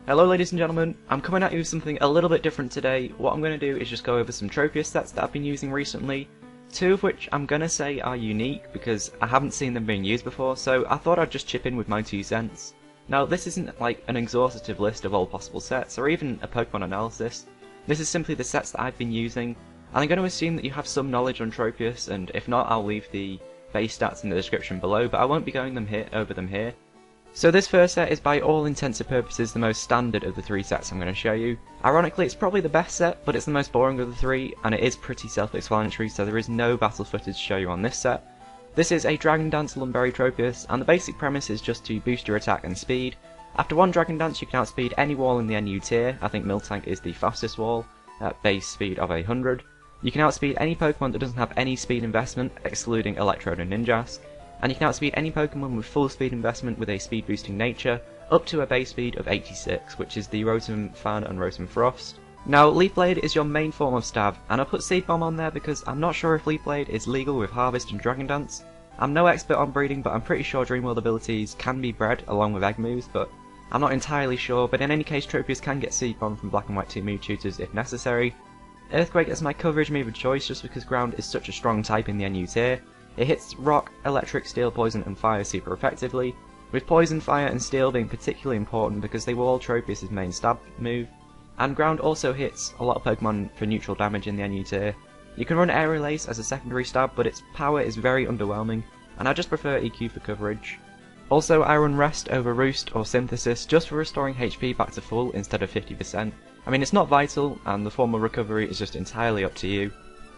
Hello ladies and gentlemen, I'm coming at you with something a little bit different today. What I'm going to do is just go over some Tropius sets that I've been using recently, two of which I'm going to say are unique because I haven't seen them being used before, so I thought I'd just chip in with my 2 cents. Now this isn't like an exhaustive list of all possible sets or even a Pokemon analysis, this is simply the sets that I've been using, and I'm going to assume that you have some knowledge on Tropius, and if not I'll leave the base stats in the description below, but I won't be going over them here. So this first set is by all intents and purposes the most standard of the 3 sets I'm going to show you. Ironically, it's probably the best set, but it's the most boring of the 3, and it is pretty self-explanatory, so there is no battle footage to show you on this set. This is a Dragon Dance Lumberry Tropius, and the basic premise is just to boost your attack and speed. After one Dragon Dance you can outspeed any wall in the NU tier. I think Miltank is the fastest wall, at base speed of 100. You can outspeed any Pokemon that doesn't have any speed investment, excluding Electrode and Ninjask. And you can outspeed any Pokemon with full speed investment with a speed boosting nature, up to a base speed of 86, which is the Rotom Fan and Rotom Frost. Now, Leaf Blade is your main form of stab, and I put Seed Bomb on there because I'm not sure if Leaf Blade is legal with Harvest and Dragon Dance. I'm no expert on breeding, but I'm pretty sure Dreamworld abilities can be bred along with egg moves, but I'm not entirely sure. But in any case, Tropius can get Seed Bomb from Black and White 2 move tutors if necessary. Earthquake is my coverage move of choice just because Ground is such a strong type in the NU tier. It hits Rock, Electric, Steel, Poison and Fire super effectively, with Poison, Fire and Steel being particularly important because they were all Tropius' main stab move, and Ground also hits a lot of Pokemon for neutral damage in the NU tier. You can run Aerial Ace as a secondary stab, but its power is very underwhelming, and I just prefer EQ for coverage. Also, I run Rest over Roost or Synthesis just for restoring HP back to full instead of 50%. I mean, it's not vital, and the form of recovery is just entirely up to you.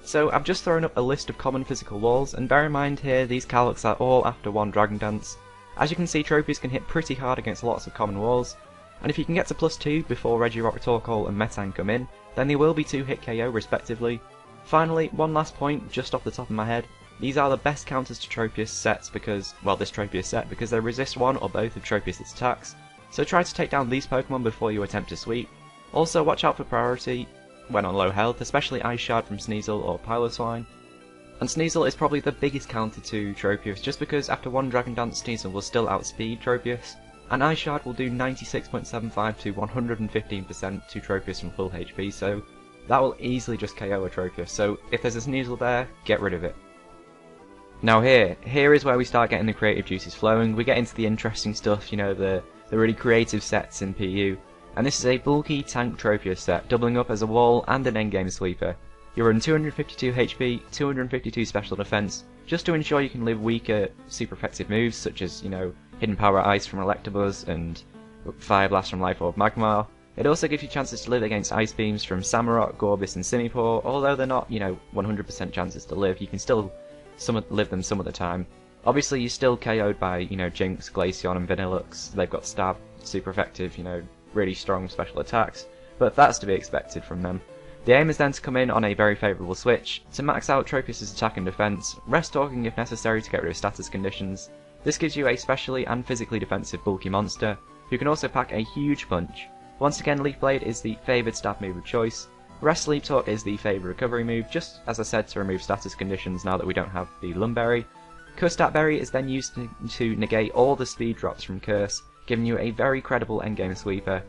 So I've just thrown up a list of common physical walls, and bear in mind here these calcs are all after one Dragon Dance. As you can see, Tropius can hit pretty hard against lots of common walls, and if you can get to +2 before Regirock, Torkoal and Metang come in, then they will be 2-hit KO respectively. Finally, one last point just off the top of my head, these are the best counters to Tropius sets because, well, this Tropius set, because they resist one or both of Tropius' attacks, so try to take down these Pokemon before you attempt to sweep. Also watch out for priority when on low health, especially Ice Shard from Sneasel or Piloswine. And Sneasel is probably the biggest counter to Tropius, just because after one Dragon Dance Sneasel will still outspeed Tropius, and Ice Shard will do 96.75 to 115% to Tropius from full HP, so that will easily just KO a Tropius, so if there's a Sneasel there, get rid of it. Now here is where we start getting the creative juices flowing. We get into the interesting stuff, you know, the really creative sets in PU. And this is a bulky tank Tropius set, doubling up as a wall and an endgame sweeper. You run 252 HP, 252 special defense, just to ensure you can live weaker, super effective moves such as, you know, Hidden Power Ice from Electabuzz and Fire Blast from Life Orb Magmar. It also gives you chances to live against Ice Beams from Samurott, Gorbis and Simipour, although they're not, you know, 100% chances to live, you can still live them some of the time. Obviously you're still KO'd by, you know, Jynx, Glaceon and Vanillux, they've got stab, super effective, you know, really strong special attacks, but that's to be expected from them. The aim is then to come in on a very favourable switch, to max out Tropius' attack and defence, rest talking if necessary to get rid of status conditions. This gives you a specially and physically defensive bulky monster, who can also pack a huge punch. Once again, Leaf Blade is the favoured stab move of choice. Rest Sleep Talk is the favoured recovery move, just as I said to remove status conditions now that we don't have the Lumberry. Custat Berry is then used to negate all the speed drops from Curse, giving you a very credible endgame sweeper.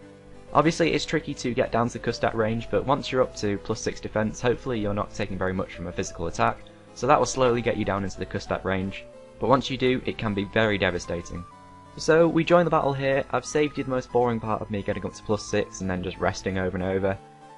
Obviously it's tricky to get down to Custat range, but once you're up to +6 defense, hopefully you're not taking very much from a physical attack, so that will slowly get you down into the Custat range, but once you do, it can be very devastating. So we join the battle here. I've saved you the most boring part of me getting up to +6 and then just resting over and over,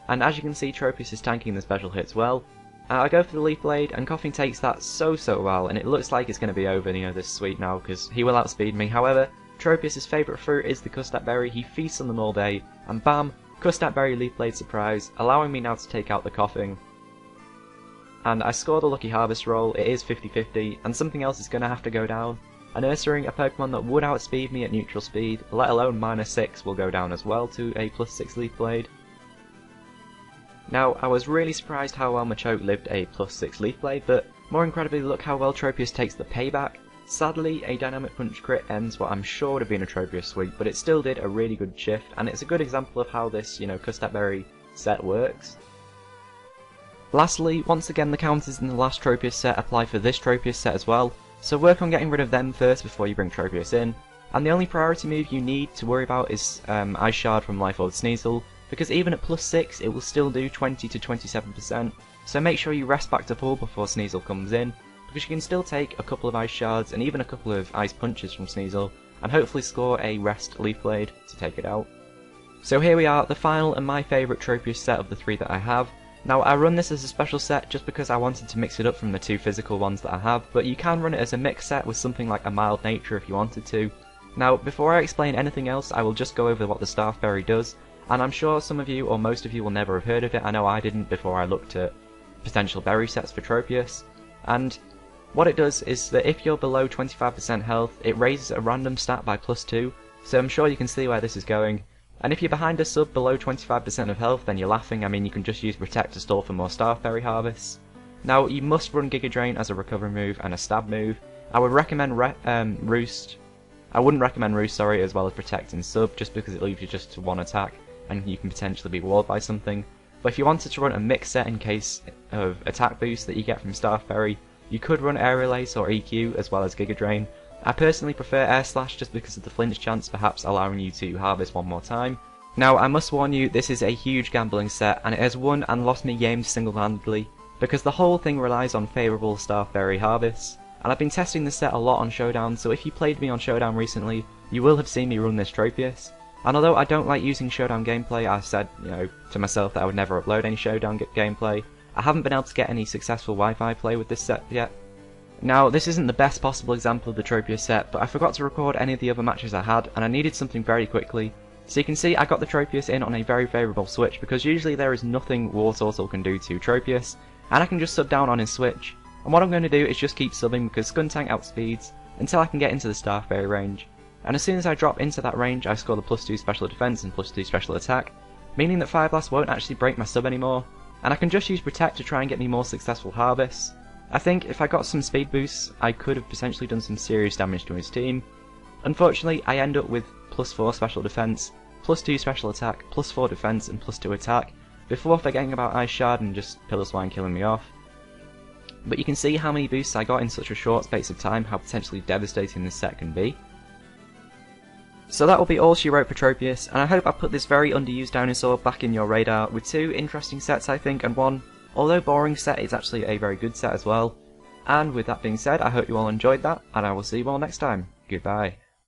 and as you can see Tropius is tanking the special hits well. I go for the Leaf Blade, and Koffing takes that so well, and it looks like it's going to be over, you know, this sweep now, because he will outspeed me. However, Tropius' favourite fruit is the Custat Berry, he feasts on them all day, and bam, Custat Berry Leaf Blade surprise, allowing me now to take out the Koffing. And I scored a lucky harvest roll, it is 50-50, and something else is going to have to go down. An Ursaring, a Pokemon that would outspeed me at neutral speed, let alone -6, will go down as well to a +6 Leaf Blade. Now, I was really surprised how well Machoke lived a +6 Leaf Blade, but more incredibly, look how well Tropius takes the payback. Sadly, a Dynamic Punch crit ends what I'm sure would have been a Tropius sweep, but it still did a really good shift, and it's a good example of how this, you know, Custat Berry set works. Lastly, once again the counters in the last Tropius set apply for this Tropius set as well, so work on getting rid of them first before you bring Tropius in. and the only priority move you need to worry about is Ice Shard from Life Orb Sneasel, because even at +6 it will still do 20 to 27%, so make sure you rest back to full before Sneasel comes in, because you can still take a couple of Ice Shards and even a couple of Ice Punches from Sneasel, and hopefully score a Rest Leaf Blade to take it out. So here we are, the final and my favourite Tropius set of the 3 that I have. Now I run this as a special set just because I wanted to mix it up from the 2 physical ones that I have, but you can run it as a mixed set with something like a mild nature if you wanted to. Now before I explain anything else, I will just go over what the Staff Berry does, and I'm sure some of you or most of you will never have heard of it. I know I didn't before I looked at potential berry sets for Tropius, and what it does is that if you're below 25% health, it raises a random stat by +2, so I'm sure you can see where this is going. And if you're behind a sub below 25% of health, then you're laughing. I mean, you can just use Protect to stall for more Staff Berry harvests. Now, you must run Giga Drain as a recovery move and a stab move. I would recommend Roost. I wouldn't recommend Roost, sorry, as well as Protect and sub, just because it leaves you just to 1 attack, and you can potentially be walled by something. But if you wanted to run a mix set in case of attack boost that you get from Staff Berry, you could run Aerial Ace or EQ as well as Giga Drain. I personally prefer Air Slash just because of the flinch chance, perhaps allowing you to harvest 1 more time. Now I must warn you, this is a huge gambling set, and it has won and lost me games single-handedly, because the whole thing relies on favourable Staff Berry harvests, and I've been testing this set a lot on Showdown, so if you played me on Showdown recently, you will have seen me run this Tropius. And although I don't like using Showdown gameplay, I said, to myself that I would never upload any Showdown gameplay, I haven't been able to get any successful Wi-Fi play with this set yet. Now, this isn't the best possible example of the Tropius set, but I forgot to record any of the other matches I had, and I needed something very quickly. So you can see I got the Tropius in on a very favourable switch, because usually there is nothing War Turtle can do to Tropius, and I can just sub down on his switch. And what I'm going to do is just keep subbing because Skuntank outspeeds, until I can get into the Staff Berry range. And as soon as I drop into that range, I score the +2 special defense and +2 special attack, meaning that Fire Blast won't actually break my sub anymore, and I can just use Protect to try and get me more successful harvests. I think if I got some speed boosts, I could have potentially done some serious damage to his team. Unfortunately, I end up with +4 special defense, +2 special attack, +4 defense, and +2 attack, before forgetting about Ice Shard and just Pillar Swine killing me off. But you can see how many boosts I got in such a short space of time, how potentially devastating this set can be. So that will be all she wrote for Tropius, and I hope I put this very underused dinosaur back in your radar with 2 interesting sets I think, and 1, although boring set, is actually a very good set as well. And with that being said, I hope you all enjoyed that, and I will see you all next time. Goodbye.